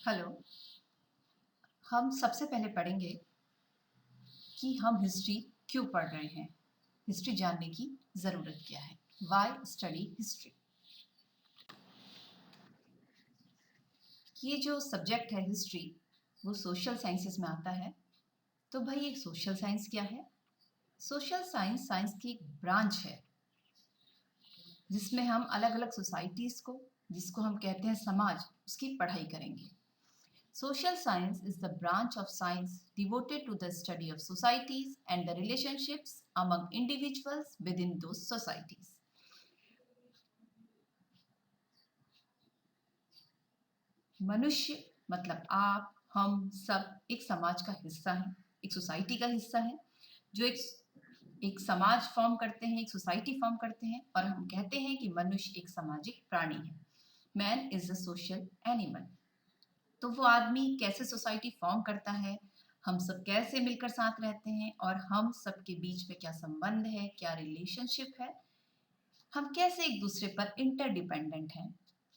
Hello. हम सबसे पहले पढ़ेंगे कि हम हिस्ट्री क्यों पढ़ रहे हैं, हिस्ट्री जानने की ज़रूरत क्या है। Why study history. ये जो सब्जेक्ट है हिस्ट्री, वो सोशल साइंसेस में आता है। तो भाई ये सोशल साइंस क्या है? सोशल साइंस साइंस की एक ब्रांच है जिसमें हम अलग अलग सोसाइटीज़ को, जिसको हम कहते हैं समाज, उसकी पढ़ाई करेंगे। Social science is the branch of science devoted to the study of societies and the relationships among individuals within those societies. मनुष्य मतलब आप, हम सब एक समाज का हिस्सा हैं, एक सोसाइटी का हिस्सा है, जो एक समाज फॉर्म करते हैं, एक सोसाइटी फॉर्म करते हैं, और हम कहते हैं कि मनुष्य एक सामाजिक प्राणी है। Man is a social animal. तो वो आदमी कैसे सोसाइटी फॉर्म करता है, हम सब कैसे मिलकर साथ रहते हैं, और हम सब के बीच में क्या संबंध है, क्या रिलेशनशिप है, हम कैसे एक दूसरे पर इंटरडिपेंडेंट हैं,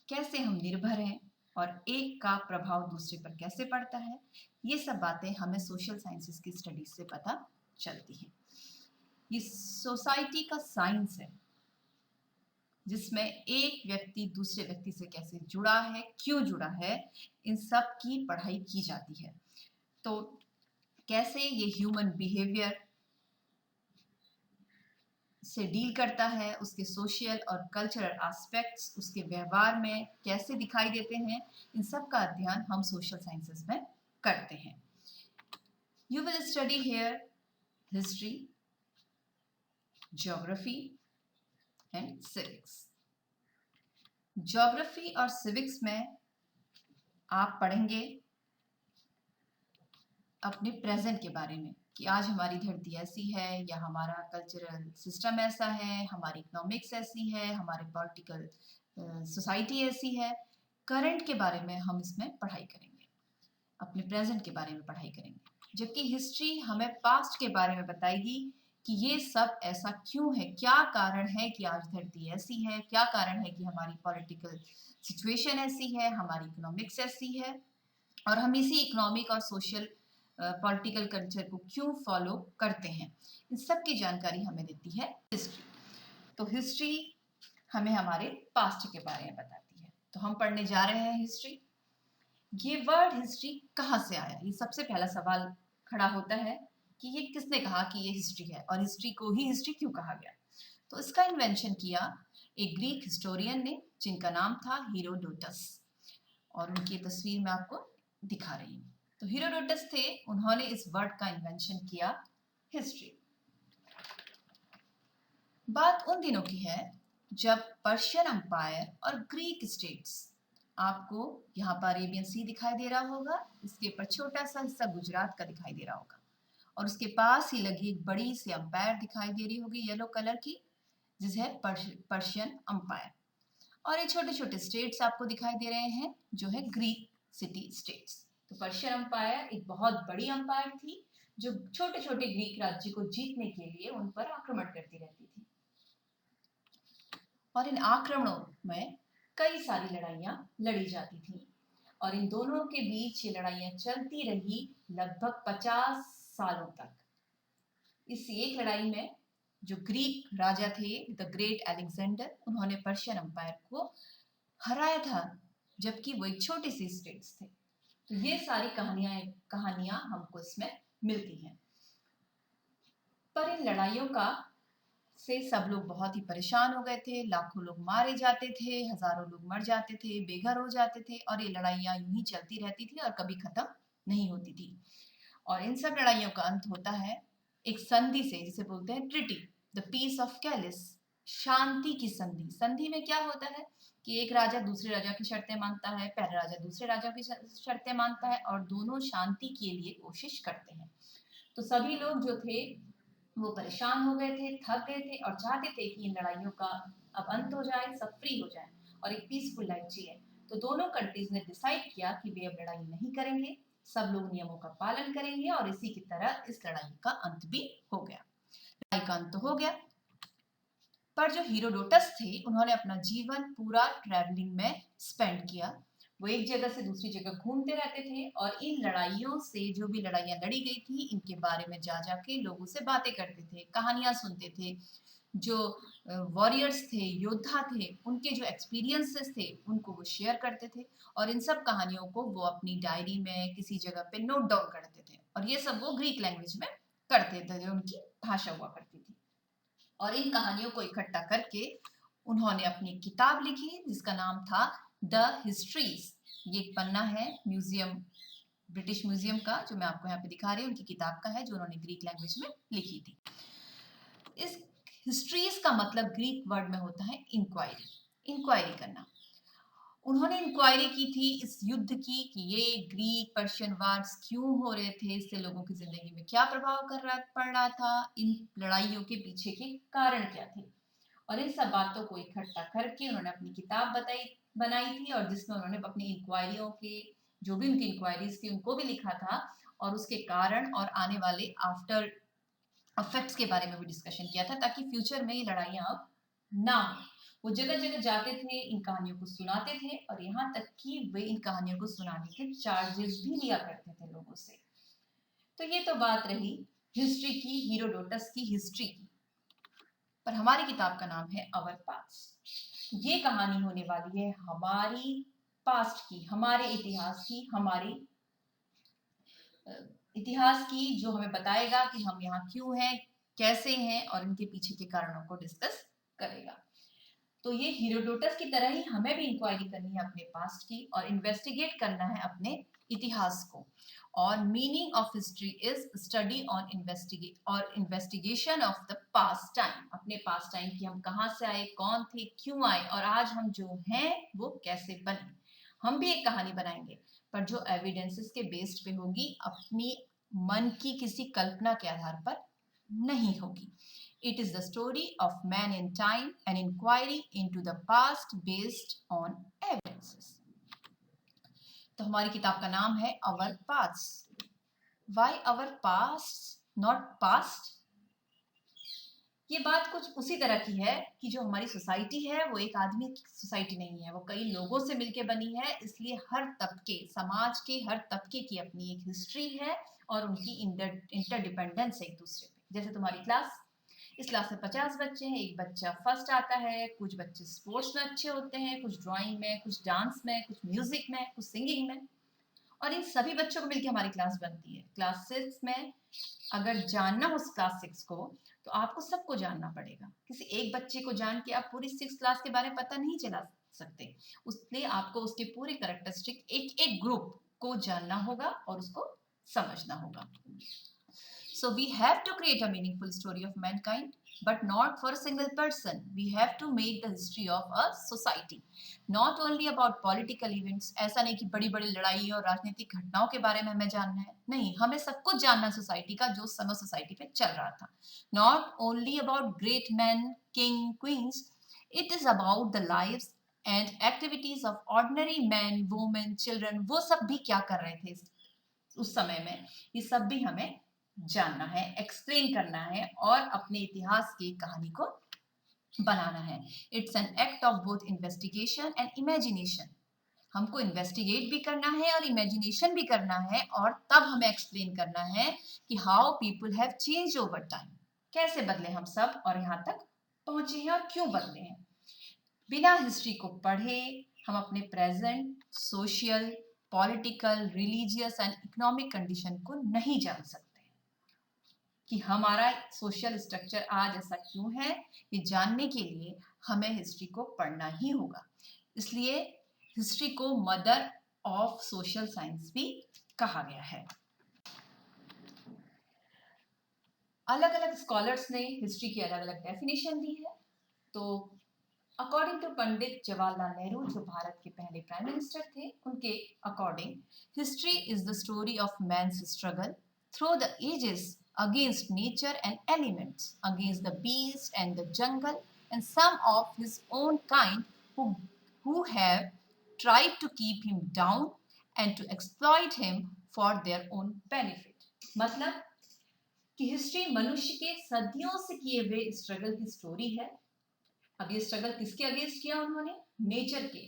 कैसे हम निर्भर हैं, और एक का प्रभाव दूसरे पर कैसे पड़ता है, ये सब बातें हमें सोशल साइंसेस की स्टडीज से पता चलती हैं। ये सोसाइटी का साइंस है जिसमें एक व्यक्ति दूसरे व्यक्ति से कैसे जुड़ा है, क्यों जुड़ा है, इन सब की पढ़ाई की जाती है। तो कैसे ये ह्यूमन बिहेवियर से डील करता है, उसके सोशल और कल्चरल एस्पेक्ट्स उसके व्यवहार में कैसे दिखाई देते हैं, इन सब का अध्ययन हम सोशल साइंसेस में करते हैं। You will study here history, geography and civics. Geography और सिविक्स में आप पढ़ेंगे अपने प्रेजेंट के बारे में कि आज हमारी धरती ऐसी है, या हमारा कल्चरल सिस्टम ऐसा है, हमारी इकोनॉमिक्स ऐसी है, हमारे पॉलिटिकल सोसाइटी ऐसी है। करंट के बारे में हम इसमें पढ़ाई करेंगे, अपने प्रेजेंट के बारे में पढ़ाई करेंगे। जबकि हिस्ट्री हमें पास्ट के बारे में बताएगी कि ये सब ऐसा क्यों है, क्या कारण है कि आज धरती ऐसी है, क्या कारण है कि हमारी पॉलिटिकल सिचुएशन ऐसी है, हमारी इकोनॉमिक्स ऐसी है, और हम इसी इकोनॉमिक और सोशल पॉलिटिकल कल्चर को क्यों फॉलो करते हैं। इन सब की जानकारी हमें देती है हिस्ट्री। तो हिस्ट्री हमें हमारे पास्ट के बारे में बताती है। तो हम पढ़ने जा रहे हैं हिस्ट्री। ये वर्ड हिस्ट्री कहाँ से आया, ये सबसे पहला सवाल खड़ा होता है कि ये किसने कहा कि ये हिस्ट्री है, और हिस्ट्री को ही हिस्ट्री क्यों कहा गया। तो इसका इन्वेंशन किया एक ग्रीक हिस्टोरियन ने जिनका नाम था हीरोडोटस, और उनकी तस्वीर मैं आपको दिखा रही हूँ। तो हीरोडोटस थे, उन्होंने इस वर्ड का इन्वेंशन किया हिस्ट्री। बात उन दिनों की है जब पर्शियन एम्पायर और ग्रीक स्टेट्स, आपको यहाँ पर अरेबियन सी दिखाई दे रहा होगा, इसके ऊपर छोटा सा हिस्सा गुजरात का दिखाई दे रहा होगा, और उसके पास ही लगी एक बड़ी सी एम्पायर दिखाई दे रही होगी येलो कलर की, जिसे पर्शियन एम्पायर। और ये छोटे छोटे स्टेट्स आपको दिखाई दे रहे हैं जो है ग्रीक सिटी स्टेट्स। तो पर्शियन एम्पायर एक बहुत बड़ी एम्पायर थी जो छोटे छोटे ग्रीक राज्य को जीतने के लिए उन पर आक्रमण करती रहती थी, और इन आक्रमणों में कई सारी लड़ाइयाँ लड़ी जाती थी, और इन दोनों के बीच ये लड़ाइयाँ चलती रही लगभग 50 सालों तक। इस एक लड़ाई में जो ग्रीक राजा थे द ग्रेट अलेक्जेंडर, उन्होंने पर्शियन एम्पायर को हराया था, जबकि वो एक छोटी सी स्टेट्स थे। तो ये सारी कहानियां हमको इसमें मिलती हैं। पर इन लड़ाइयों का से सब लोग बहुत ही परेशान हो गए थे, लाखों लोग मारे जाते थे, हजारों लोग मर जाते थे, बेघर हो जाते थे, और ये लड़ाइयां यूं ही चलती रहती थी और कभी खत्म नहीं होती थी। और इन सब लड़ाइयों का अंत होता है एक संधि से, जिसे बोलते हैं treaty, the peace of Callias, शांति की संधि। संधि में क्या होता है कि एक राजा दूसरे राजा की शर्तें मानता है, पहला राजा दूसरे राजा की शर्तें मानता है, और दोनों शांति के लिए कोशिश करते हैं। तो सभी लोग जो थे वो परेशान हो गए थे, थक गए थे, और चाहते थे कि इन लड़ाइयों का अब अंत हो जाए, सब फ्री हो जाए और एक पीसफुल लाइफ जिए। तो दोनों कंट्रीज ने डिसाइड किया कि वे अब लड़ाई नहीं करेंगे, सब लोग नियमों का पालन करेंगे, और इसी की तरह इस लड़ाई का अंत भी हो गया। लड़ाई का अंत हो गया, पर जो हीरोडोटस थे उन्होंने अपना जीवन पूरा ट्रैवलिंग में स्पेंड किया, वो एक जगह से दूसरी जगह घूमते रहते थे और इन लड़ाइयों से, जो भी लड़ाइयाँ लड़ी गई थी, इनके बारे में जा जाके लोगों से बातें करते थे, कहानियाँ सुनते थे। जो वॉरियर्स थे, योद्धा थे, उनके जो एक्सपीरियंसेस थे उनको वो शेयर करते थे और इन सब कहानियों को वो अपनी डायरी में किसी जगह पे नोट डाउन करते थे और ये सब वो ग्रीक लैंग्वेज में करते थे, जो उनकी भाषा हुआ करती थी। और इन कहानियों को इकट्ठा करके उन्होंने अपनी किताब लिखी जिसका नाम था द हिस्ट्रीज। ये एक पन्ना है म्यूजियम, ब्रिटिश म्यूजियम का, जो मैं आपको यहाँ पे दिखा रही हूँ, उनकी किताब का है जो उन्होंने ग्रीक लैंग्वेज में लिखी थी। इस हिस्ट्रीज का मतलब ग्रीक वर्ड में होता है इंक्वायरी, इंक्वायरी करना। उन्होंने इंक्वायरी की थी इस युद्ध की कि ये ग्रीक पर्शियन वार्स क्यों हो रहे थे, इससे लोगों की जिंदगी में क्या प्रभाव पड़ रहा था, इन लड़ाइयों के पीछे के कारण क्या थे। और इन सब बातों को इकट्ठा करके उन्होंने अपनी किताब बनाई थी और जिसमें उन्होंने अपनी इंक्वायरियों के, जो भी उनकी इंक्वायरीज थी उनको भी लिखा था और उसके कारण और आने वाले आफ्टर इफेक्ट्स के बारे में भी डिस्कशन किया था, ताकि फ्यूचर में ये लड़ाइयाँ अब ना हो। वो जगह जगह जाते थे, इन कहानियों को सुनाते थे और यहाँ तक कि वे इन कहानियों को सुनाने के चार्जेस भी लिया करते थे लोगों से। तो ये तो बात रही हिस्ट्री की, हीरोडोटस की हिस्ट्री की। पर हमारी किताब का नाम है अवर पास्ट। ये कहानी होने वाली है हमारी पास्ट की, हमारे इतिहास की, हमारी इतिहास की, जो हमें बताएगा कि हम यहाँ क्यों हैं, कैसे हैं और इनके पीछे के कारणों को डिस्कस करेगा। तो ये हीरोडोटस की तरह ही हमें भी इंक्वायरी करनी है अपने पास्ट की और इन्वेस्टिगेट करना है अपने इतिहास को। और meaning of history is study on investigation of the past time, अपने पास्ट टाइम की, हम कहाँ से आए, कौन थे, क्यों आए और आज हम जो हैं वो कैसे बने। हम भी एक कहानी बनाएंगे पर जो एविडेंसेस के बेस्ड पे होगी, अपनी मन की किसी कल्पना के आधार पर नहीं होगी। It is the story of man in time, an inquiry into the past based on evidences. तो हमारी किताब का नाम है Our Past. Why our past, not past? ये बात कुछ उसी तरह की है कि जो हमारी सोसाइटी है वो एक आदमी की सोसाइटी नहीं है, वो कई लोगों से मिलके बनी है, इसलिए हर तबके, समाज के हर तबके की अपनी एक हिस्ट्री है और उनकी इंटरडिपेंडेंस है एक दूसरे पे। जैसे तुम्हारी क्लास, इस क्लास में 50 बच्चे हैं, एक बच्चा फर्स्ट आता है, कुछ बच्चे स्पोर्ट्स में अच्छे होते हैं, कुछ ड्राइंग में, कुछ डांस में, कुछ म्यूजिक में, कुछ सिंगिंग में, और इन सभी बच्चों को मिलकर हमारी क्लास बनती है। क्लास 6 में अगर जानना हो क्लास 6 को तो आपको सबको जानना पड़ेगा। किसी एक बच्चे को जान के आप पूरी 6 क्लास के बारे में पता नहीं चला सकते, उसलिए आपको उसके पूरे कैरेक्टरिस्टिक एक एक ग्रुप को जानना होगा और उसको समझना होगा। So we have to create a meaningful story of mankind, but not for a single person. We have to make the history of a society, not only about political events. ऐसा नहीं कि बड़ी बड़ी लड़ाई और राजनीतिक घटनाओं के बारे में हमें जानना है, नहीं, हमें सब कुछ जानना सोसाइटी का, जो समय सोसाइटी पे चल रहा था। Not only about great men, king, queens. It is about the lives and activities of ordinary men, women, children. वो सब भी क्या कर रहे थे उस समय में, ये सब भी हमें जानना है, एक्सप्लेन करना है और अपने इतिहास की कहानी को बनाना है। It's an act of both investigation and imagination. हमको इन्वेस्टिगेट भी करना है और इमेजिनेशन भी करना है और तब हमें एक्सप्लेन करना है कि how people have change over time, कैसे बदले हम सब और यहाँ तक पहुंचे हैं और क्यों बदले हैं। बिना हिस्ट्री को पढ़े हम अपने present social, political, religious and economic condition को नहीं जान सकते कि हमारा सोशल स्ट्रक्चर आज ऐसा क्यों है। ये जानने के लिए हमें हिस्ट्री को पढ़ना ही होगा। इसलिए हिस्ट्री को मदर ऑफ सोशल साइंस भी कहा गया है। अलग अलग स्कॉलर्स ने हिस्ट्री की अलग अलग डेफिनेशन दी है। तो अकॉर्डिंग टू पंडित जवाहरलाल नेहरू, जो भारत के पहले प्राइम मिनिस्टर थे, उनके according history is the story of man's struggle through the ages against nature and elements, against the beast and the jungle and some of his own kind who have tried to keep him down and to exploit him for their own benefit. मतलब कि history मनुष्य के सदियों से किए हुए struggle की story है। अब ये स्ट्रगल किसके अगेंस्ट किया उन्होंने? नेचर के,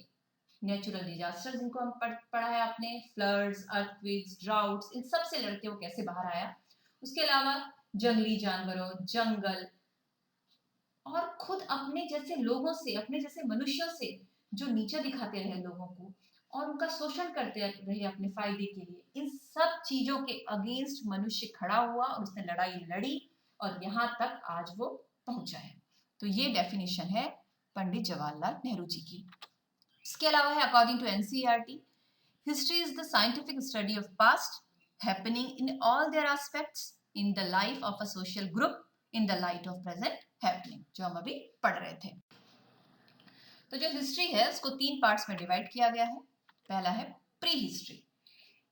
नेचुरल डिजास्टर जिनको हम पढ़ा है आपने, फ्लड्स, अर्थक्वेक्स, ड्राउट्स, इन सब से लड़के वो कैसे बाहर आया। उसके अलावा जंगली जानवरों, जंगल और खुद अपने जैसे लोगों से, अपने जैसे मनुष्यों से जो नीचा दिखाते रहे लोगों को और उनका शोषण करते रहे अपने फायदे के लिए, इन सब चीजों के अगेंस्ट मनुष्य खड़ा हुआ और उसने लड़ाई लड़ी और यहाँ तक आज वो पहुंचा है। तो ये डेफिनेशन है पंडित जवाहरलाल नेहरू जी की। इसके अलावा है according to NCERT, history is the scientific study of past happening in all their aspects in the life of a social group in the light of present happening, जो हम अभी पढ़ रहे थे। तो जो हिस्ट्री है उसको 3 पार्ट्स में डिवाइड किया गया है। पहला है प्री हिस्ट्री।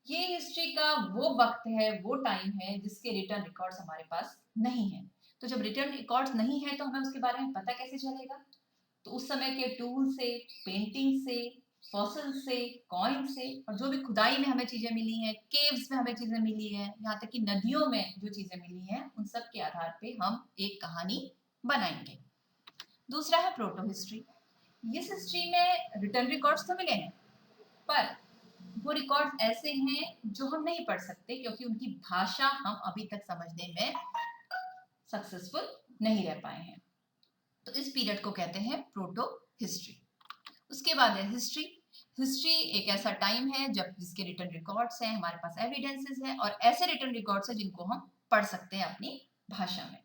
ये हिस्ट्री का वो वक्त है, वो टाइम है जिसके रिटर्न रिकॉर्ड्स हमारे पास नहीं है। तो जब रिटर्न रिकॉर्ड्स नहीं है तो हमें उसके बारे में पता कैसे चलेगा। तो उस समय के टूल से, पेंटिंग से, फॉसिल से, कॉइन से और जो भी खुदाई में हमें चीजें मिली हैं, केव्स में हमें चीजें मिली हैं, यहाँ तक कि नदियों में जो चीजें मिली हैं, उन सब के आधार पे हम एक कहानी बनाएंगे। दूसरा है प्रोटो हिस्ट्री। इस हिस्ट्री में रिटर्न रिकॉर्ड्स तो मिले हैं पर वो रिकॉर्ड्स ऐसे हैं जो हम नहीं पढ़ सकते क्योंकि उनकी भाषा हम अभी तक समझने में सक्सेसफुल नहीं रह पाए हैं। तो इस पीरियड को कहते हैं प्रोटो हिस्ट्री। उसके बाद है हिस्ट्री। हिस्ट्री एक ऐसा टाइम है जब जिसके रिटर्न रिकॉर्ड्स हैं, हमारे पास एविडेंसेस हैं और ऐसे रिटर्न रिकॉर्ड्स हैं जिनको हम पढ़ सकते हैं अपनी भाषा में।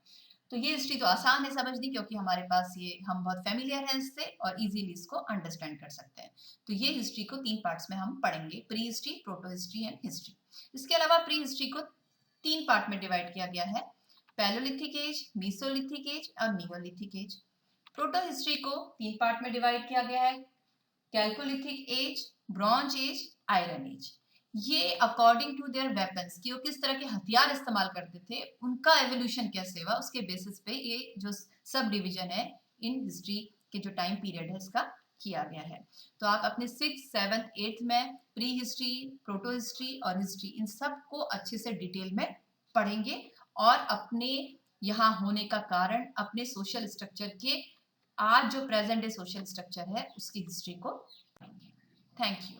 तो ये हिस्ट्री तो आसान है समझनी क्योंकि हमारे पास ये हम बहुत फेमिलियर हैं इससे और इजीली इसको अंडरस्टैंड कर सकते हैं। तो ये हिस्ट्री को 3 पार्ट्स में हम पढ़ेंगे, pre history, proto history and history. इसके अलावा प्री हिस्ट्री को 3 पार्ट में डिवाइड किया गया है, पैलोलिथिक एज, मीसोलिथिक एज और नियोलिथिक एज। प्रोटो हिस्ट्री को 3 पार्ट में डिवाइड किया गया है, chalcolithic age, bronze age, iron age. ये अकॉर्डिंग टू देयर वेपन्स कि वो किस तरह के हथियार इस्तेमाल करते थे, उनका एवोल्यूशन कैसे हुआ, उसके बेसिस पे ये जो सब डिवीजन है इन हिस्ट्री के जो टाइम पीरियड है इसका किया गया है। तो आप अपने 6th, 7th, 8th में प्री हिस्ट्री, प्रोटो हिस्ट्री और हिस्ट्री इन सब को अच्छे से डिटेल में पढ़ेंगे और अपने यहाँ होने का कारण, अपने सोशल स्ट्रक्चर के आज जो प्रेजेंट डे सोशल स्ट्रक्चर है उसकी हिस्ट्री को पढ़ेंगे। Thank you.